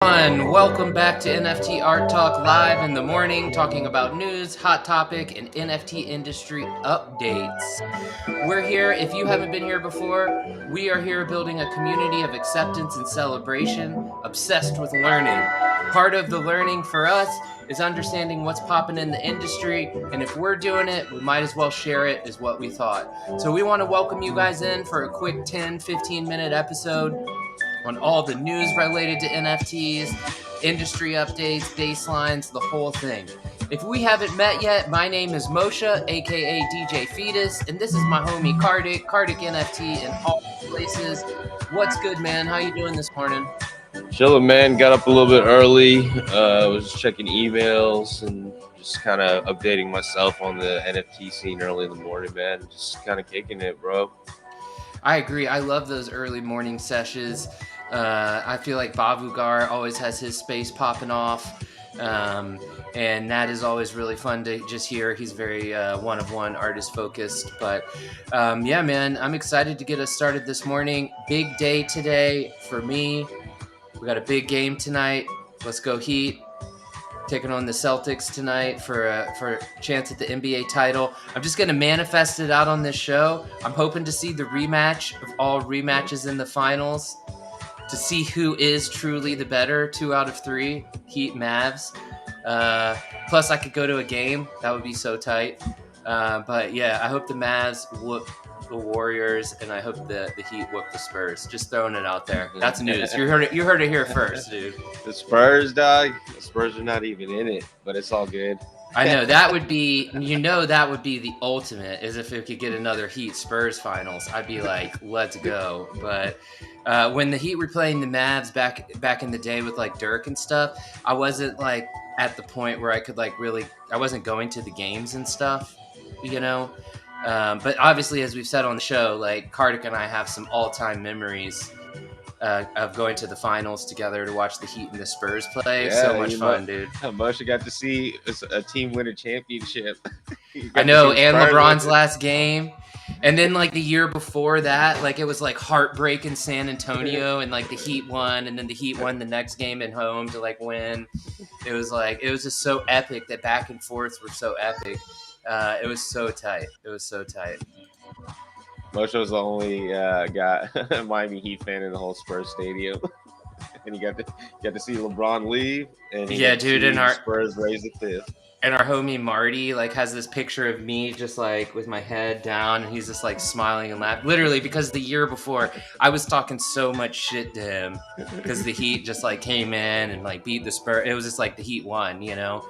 Welcome back to NFT Art Talk live in the morning, talking about news, hot topic, and NFT industry updates. We're here. If you haven't been here before, we are here building a community of acceptance and celebration, obsessed with learning. Part of the learning for us is understanding what's popping in the industry, and if we're doing it, we might as well share it, is what we thought. So we want to welcome you guys in for a quick 10-15 minute episode on all the news related to NFTs, industry updates, baselines, the whole thing. If we haven't met yet, my name is Moshe, aka DJ Fetus, and this is my homie Kardik NFT in all places. What's good, man? How you doing this morning? Chilling, man. Got up a little bit early. Was checking emails and just kind of updating myself on the NFT scene early in the morning, man. Just kind of kicking it, bro. I agree. I love those early morning sessions. I feel like Bavugar always has his space popping off. And that is always really fun to just hear. He's very one-of-one, artist-focused. But yeah, man, I'm excited to get us started this morning. Big day today for me. We got a big game tonight. Let's go Heat. Taking on the Celtics tonight for a chance at the NBA title. I'm just going to manifest it out on this show. I'm hoping to see the rematch of all rematches in the finals to see who is truly the better 2 out of 3, Heat Mavs. Plus, I could go to a game. That would be so tight. But yeah, I hope the Mavs whoop the Warriors, and I hope the Heat whoop the Spurs. Just throwing it out there. That's news. You heard it here first, dude. The Spurs, dog. The Spurs are not even in it, but it's all good. I know that would be the ultimate, is if we could get another Heat Spurs finals. I'd be like, let's go. But when the Heat were playing the Mavs back in the day with like Dirk and stuff, I wasn't like at the point where I could like really, I wasn't going to the games and stuff, you know. But obviously, as we've said on the show, like Kartik and I have some all-time memories of going to the finals together to watch the Heat and the Spurs play. Yeah, so much fun, dude. Moshe got to see a team win a championship. I know, and LeBron's last game. And then like the year before that, like it was like heartbreak in San Antonio, and like the Heat won, and then the Heat won the next game at home to like win. It was just so epic. That back and forths were so epic. It was so tight. Moshe was the only Miami Heat fan in the whole Spurs stadium, and you got to see LeBron leave, and and our Spurs raise the fifth. And our homie Marty like has this picture of me just like with my head down, and he's just like smiling and laughing. Literally, because the year before I was talking so much shit to him because the Heat just like came in and like beat the Spurs. It was just like the Heat won, you know.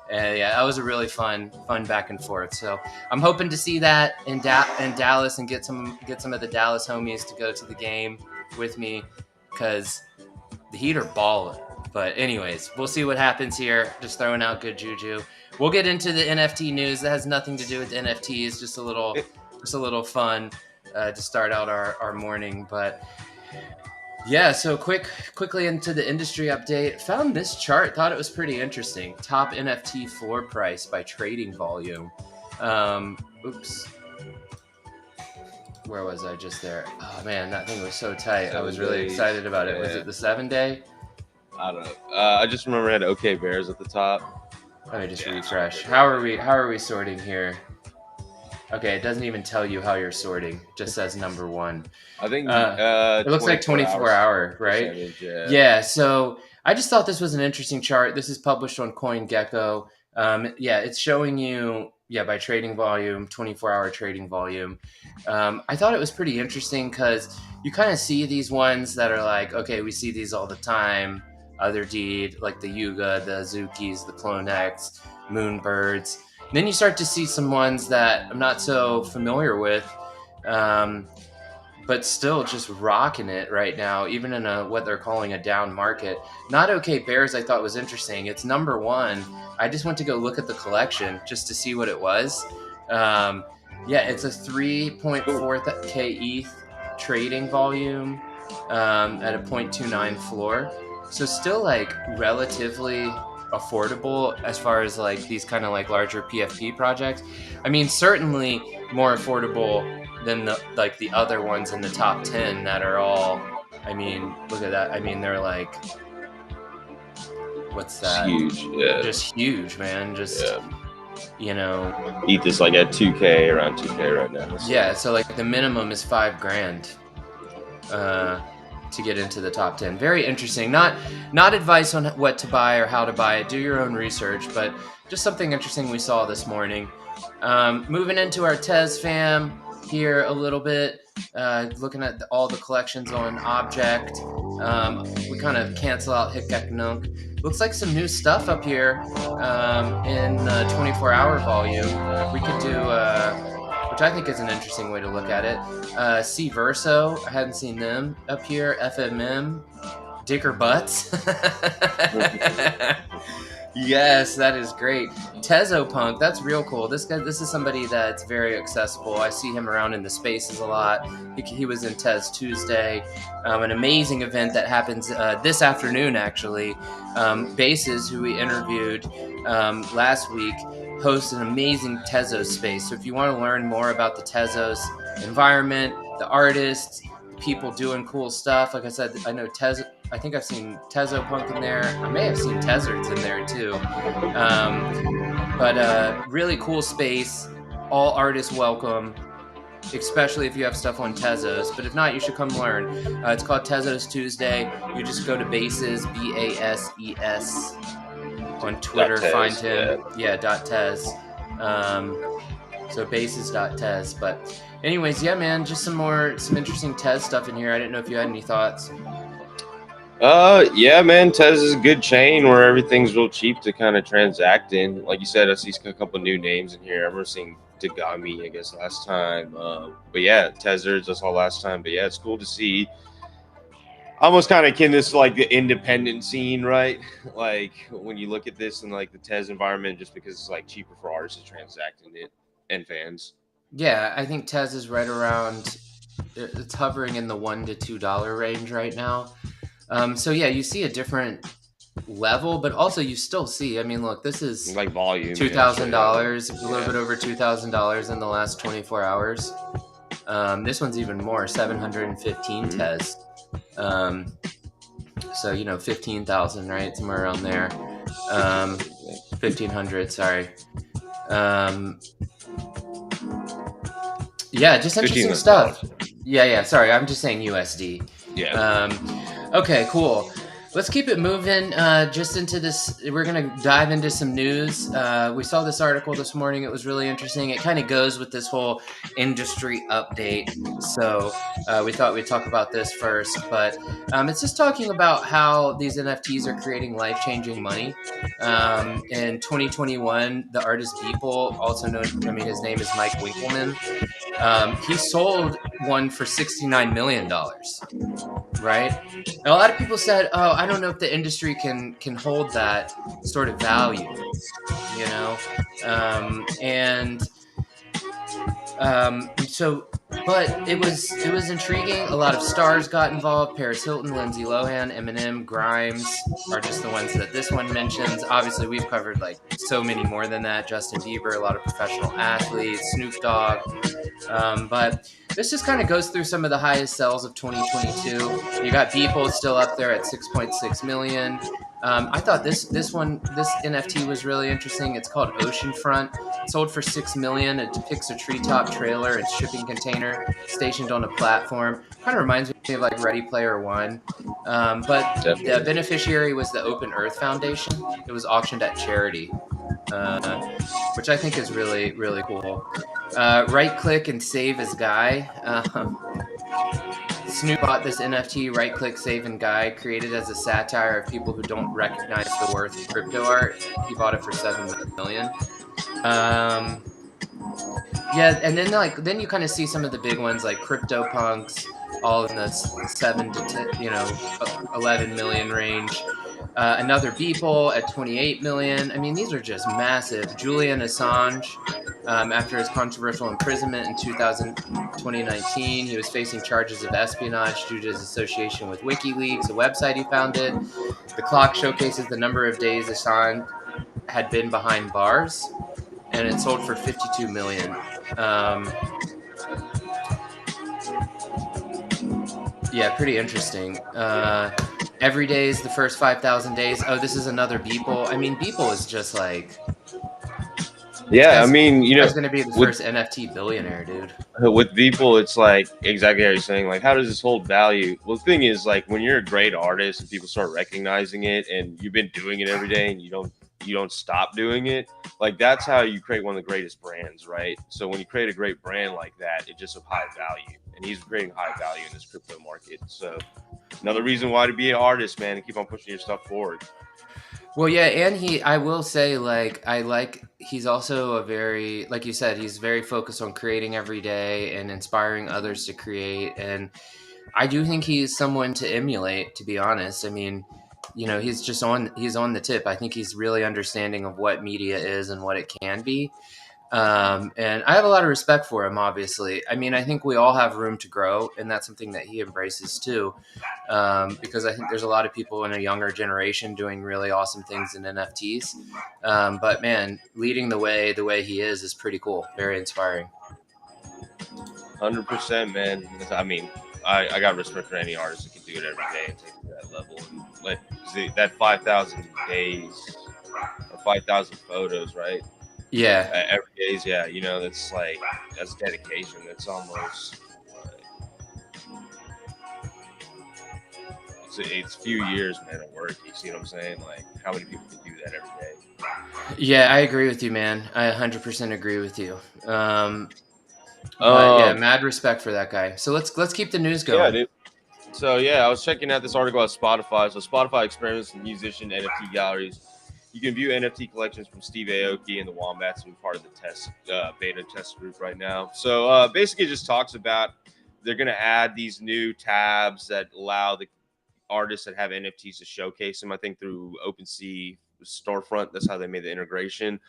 Yeah, that was a really fun back and forth. So I'm hoping to see that in Dallas and get some of the Dallas homies to go to the game with me, because the Heat are balling. But anyways, we'll see what happens here. Just throwing out good juju. We'll get into the NFT news. That has nothing to do with NFTs. Just a little fun to start out our morning. But yeah, so quickly into the industry update. Found this chart, thought it was pretty interesting. Top NFT floor price by trading volume. Oops. Where was I just there? Oh man, that thing was so tight. I was really excited about it. Was it the 7-day? I don't know. I just remember it had OK Bears at the top. Let me just refresh. How are we sorting here? Okay, it doesn't even tell you how you're sorting. It just says number 1. I think it looks like 24-hour, right? Yeah, so I just thought this was an interesting chart. This is published on CoinGecko. It's showing you, by trading volume, 24-hour trading volume. I thought it was pretty interesting because you kind of see these ones that are like, okay, we see these all the time. Other Deed, like the Yuga, the Azukis, the Clone X, Moonbirds. Then you start to see some ones that I'm not so familiar with, but still just rocking it right now, even in what they're calling a down market. Not OK Bears, I thought was interesting. It's number 1. I just went to go look at the collection just to see what it was. It's a 3.4K ETH trading volume at a 0.29 floor. So still like relatively affordable as far as like these kind of like larger PFP projects. I mean, certainly more affordable than the other ones in the top 10 that are all, I mean, look at that. I mean, they're like what's It's that? huge. Yeah. Just huge, man. Just you know, Eat this like at 2K, around 2K right now. So. yeah. So like the minimum is $5,000 to get into the top 10. Very interesting. Not advice on what to buy or how to buy it. Do your own research, but just something interesting we saw this morning. Moving into our Tez fam here a little bit, looking at all the collections on Objkt. We kind of cancel out Hickek Nunk. Looks like some new stuff up here in 24-hour volume. We could do, which I think is an interesting way to look at it. C Verso, I hadn't seen them up here. FMM, Dicker Butts. Yes, that is great. Tezopunk, that's real cool. This is somebody that's very accessible. I see him around in the spaces a lot. He was in Tez Tuesday, an amazing event that happens this afternoon, actually. Bases, who we interviewed last week, hosts an amazing Tezos space. So if you want to learn more about the Tezos environment, the artists, people doing cool stuff, like I said, I know I think I've seen Tezopunk in there. I may have seen Tezards in there too. But really cool space. All artists welcome, especially if you have stuff on Tezos. But if not, you should come learn. It's called Tezos Tuesday. You just go to Bases, Bases, on Twitter. Find him. Yeah, .tez. So bases.tez. But anyways, yeah, man, just some interesting Tez stuff in here. I didn't know if you had any thoughts. Yeah, man, Tez is a good chain where everything's real cheap to kind of transact in. Like you said, I see a couple new names in here. I remember seeing Dagami, I guess, last time. But yeah, Tezards, I saw last time. But yeah, it's cool to see. Almost kind of akin this to like the independent scene, right? Like when you look at this in like the Tez environment, just because it's like cheaper for artists to transact in it and fans. Yeah, I think Tez is right around. It's hovering in the $1 to $2 range right now. So yeah, you see a different level, but also you still see. I mean, look, this is like volume, $2,000, a little bit over $2,000 in the last 24 hours. This one's even more, 715 Tez. So 15,000, right? Somewhere around there. 1,500. Sorry. Yeah, just interesting stuff. Yeah. Sorry, I'm just saying USD. Yeah. Okay, cool. Let's keep it moving just into this. We're going to dive into some news. We saw this article this morning. It was really interesting. It kind of goes with this whole industry update. So we thought we'd talk about this first. But it's just talking about how these NFTs are creating life-changing money. In 2021, the artist Beeple, also known, his name is Mike Winkleman. He sold one for $69 million. Right? And a lot of people said, "Oh, I don't know if the industry can hold that sort of value," but it was intriguing. A lot of stars got involved. Paris Hilton, Lindsay Lohan, Eminem, Grimes are just the ones that this one mentions. Obviously, we've covered like so many more than that. Justin Bieber, a lot of professional athletes, Snoop Dogg. But this just kind of goes through some of the highest sells of 2022. You got Beeple still up there at 6.6 million. I thought this NFT was really interesting. It's called Oceanfront. It sold for $6 million. It depicts a treetop trailer and shipping container stationed on a platform. Kind of reminds me of like Ready Player One. But Definitely. The beneficiary was the Open Earth Foundation. It was auctioned at charity, which I think is really, really cool. Right click and save as Guy. Snoop bought this NFT, Right Click Save and Guy, created as a satire of people who don't recognize the worth of crypto art. He bought it for $7 million. Yeah, and then you kind of see some of the big ones like CryptoPunks, all in the 7 to 10, 11 million range. Another Beeple at 28 million. I mean, these are just massive. Julian Assange, after his controversial imprisonment in 2019, he was facing charges of espionage due to his association with WikiLeaks, a website he founded. The clock showcases the number of days Assange had been behind bars, and it sold for 52 million. Yeah, pretty interesting. every day is the first 5,000 days. Oh, this is another Beeple. I mean, Beeple is just like this Yeah, I guy's mean, this guy's gonna be the with first NFT billionaire, dude. people, it's like exactly how you're saying. Like, how does this hold value? Well, the thing is, like, when you're a great artist and people start recognizing it, and you've been doing it every day, and you don't stop doing it, like that's how you create one of the greatest brands, right? So when you create a great brand like that, it's just of high value, and he's creating high value in this crypto market. So another reason why to be an artist, man, and keep on pushing your stuff forward. Well, yeah, and I will say, like, he's also a very, like you said, he's very focused on creating every day and inspiring others to create. And I do think he's someone to emulate, to be honest. I mean, he's on the tip. I think he's really understanding of what media is and what it can be. And I have a lot of respect for him, obviously. I mean, I think we all have room to grow, and that's something that he embraces too. Because I think there's a lot of people in a younger generation doing really awesome things in NFTs. But man, leading the way he is pretty cool, very inspiring. 100%, man. I mean, I got respect for any artist that can do it every day and take it to that level. And that 5,000 days or 5,000 photos, right? Yeah, Every days, yeah. That's dedication. That's almost it's a few years, man, of work. You see what I'm saying? Like, how many people can do that every day? yeah, I agree with you, man. I 100% agree with you. But yeah, Um, mad respect for that guy. So let's keep the news yeah, going. dude. So yeah, I was checking out this article at Spotify. So Spotify experiments with musician NFT galleries. You can view NFT collections from Steve Aoki and the Wombats, who are part of the beta test group right now. So basically, it just talks about they're going to add these new tabs that allow the artists that have NFTs to showcase them. I think through OpenSea storefront. That's how they made the integration.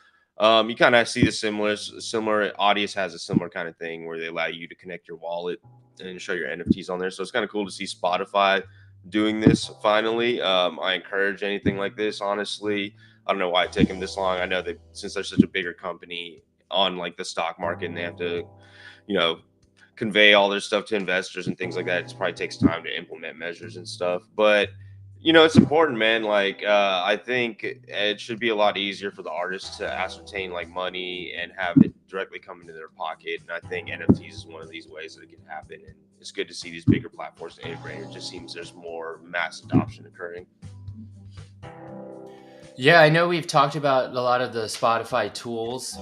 You kind of see the similar. Audius has a similar kind of thing where they allow you to connect your wallet and show your NFTs on there. So it's kind of cool to see Spotify doing this finally. I encourage anything like this. Honestly, I don't know why it took them this long. I know that since they're such a bigger company on like the stock market, and they have to, you know, convey all their stuff to investors and things like that. It probably takes time to implement measures and stuff, but it's important, man. Like, I think it should be a lot easier for the artists to ascertain like money and have it directly come into their pocket. And I think NFTs is one of these ways that it can happen. And it's good to see these bigger platforms integrate. It just seems there's more mass adoption occurring. Yeah, I know we've talked about a lot of the Spotify tools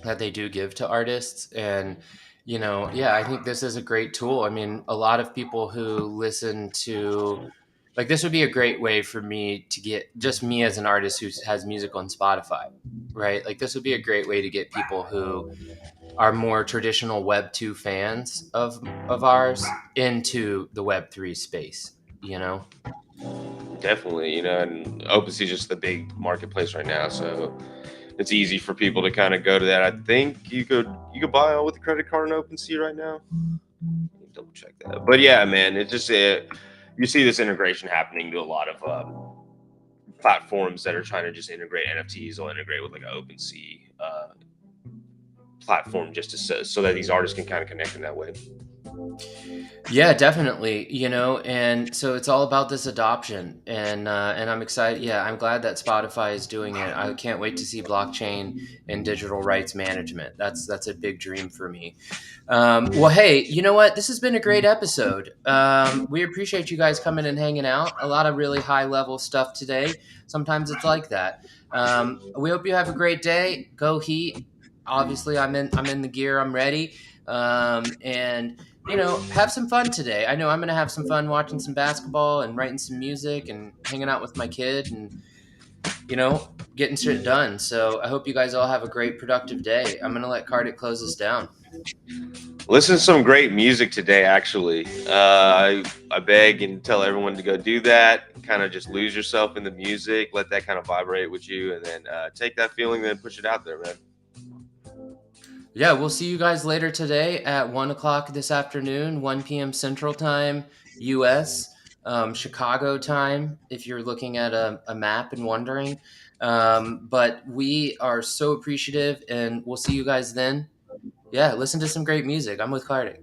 that they do give to artists. And, yeah, I think this is a great tool. I mean, a lot of people who listen to, like, this would be a great way for me to get just me as an artist who has music on Spotify, right? Like, this would be a great way to get people who are more traditional Web 2 fans of ours into the Web 3 space, you know? Definitely, and OpenSea is just the big marketplace right now, so it's easy for people to kind of go to that. I think you could buy with a credit card on OpenSea right now. Double check that. But yeah, man, you see this integration happening to a lot of platforms that are trying to just integrate NFTs or integrate with like an OpenSea platform just so that these artists can kind of connect in that way. Yeah, definitely. And so it's all about this adoption, and I'm excited. Yeah, I'm glad that Spotify is doing it. I can't wait to see blockchain and digital rights management. That's a big dream for me. Well, hey, you know what? This has been a great episode. We appreciate you guys coming and hanging out. A lot of really high level stuff today. Sometimes it's like that. We hope you have a great day. Go Heat. Obviously, I'm in the gear. I'm ready. And have some fun today. I know I'm going to have some fun watching some basketball and writing some music and hanging out with my kid and, getting shit done. So I hope you guys all have a great, productive day. I'm going to let Kardec close us down. Listen to some great music today, actually. I beg and tell everyone to go do that. Kind of just lose yourself in the music, let that kind of vibrate with you, and then take that feeling, then push it out there, man. Yeah, we'll see you guys later today at 1 o'clock this afternoon, 1 p.m. Central Time, U.S., Chicago time, if you're looking at a map and wondering. But we are so appreciative, and we'll see you guys then. Yeah, listen to some great music. I'm with Kardec.